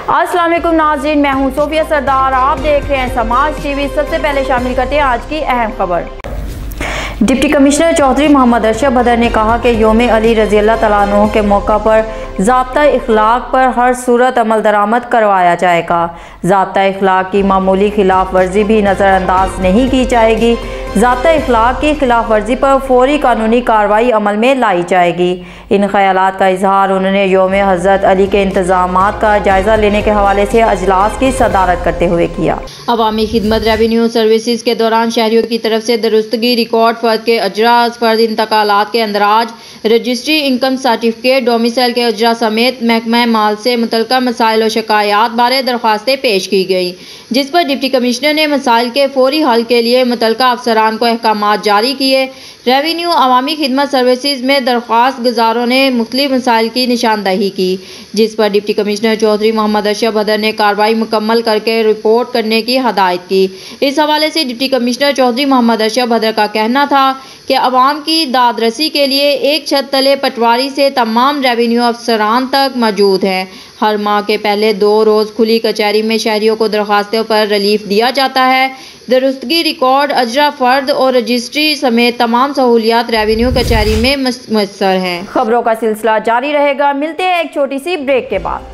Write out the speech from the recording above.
अस्सलाम वालेकुम नाज़रीन, मैं हूँ सोफिया सरदार। आप देख रहे हैं समाज टीवी। सबसे पहले शामिल करते हैं आज की अहम खबर। डिप्टी कमिश्नर चौधरी मोहम्मद अरशद बदर ने कहा कि यौम अली रज़ी अल्लाह तआला अन्हु के मौका पर ज़ाब्ता इखलाक पर हर सूरत अमल दरामद करवाया जाएगा। ज़ाब्ता इखलाक की मामूली खिलाफ वर्जी भी नज़रअंदाज नहीं की जाएगी। ज़ाब्ता इखलाक की खिलाफ वर्जी पर फौरी कानूनी कार्रवाई अमल में लाई जाएगी। इन ख्यालात का इजहार उन्होंने यौम हज़रत अली के इंतज़ामात का जायज़ा लेने के हवाले से अजलास की सदारत करते हुए किया। अवामी खिदमत रेवेन्यू सर्विसेज के दौरान शहरियों की तरफ से दुरुस्तगी, रिकॉर्ड फर्द के अजरा, फर्द इंतकालात के अंदराज, रजिस्ट्री, इनकम सर्टिफिकेट, डोमिसाइल के अजरा समेत महकमा माल से मुतल्लिका मसाइल और शिकायत बारे दरख्वास्तें पेश की गई, जिस पर डिप्टी कमिश्नर ने मसाइल के फौरी हल के लिए मुतल्लिका अफसरान को अहकामात जारी किए। रेवेन्यू अवामी खिदमत सर्विसेज में दरख्वास्त गुजारों ने मुख्तलिफ मसाइल की निशानदही की, जिस पर डिप्टी कमिश्नर चौधरी मोहम्मद अरशद बदर ने कार्रवाई मुकम्मल करके रिपोर्ट करने की हदायत की। इस हवाले से डिप्टी कमिश्नर चौधरी मोहम्मद अरशद बदर का कहना था कि अवाम की दादरसी के लिए एक छत तले पटवारी से तमाम रेवेन्यू अफसरान तक मौजूद हैं। हर माह के पहले 2 रोज़ खुली कचहरी में शहरियों को दरख्वास्तों पर रिलीफ दिया जाता है। दुरुस्तगी, रिकॉर्ड, अजरा, फर्द और रजिस्ट्री समेत तमाम सहूलियात रेवेन्यू कचहरी में मुयस्सर हैं। खबरों का सिलसिला जारी रहेगा। मिलते हैं एक छोटी सी ब्रेक के बाद।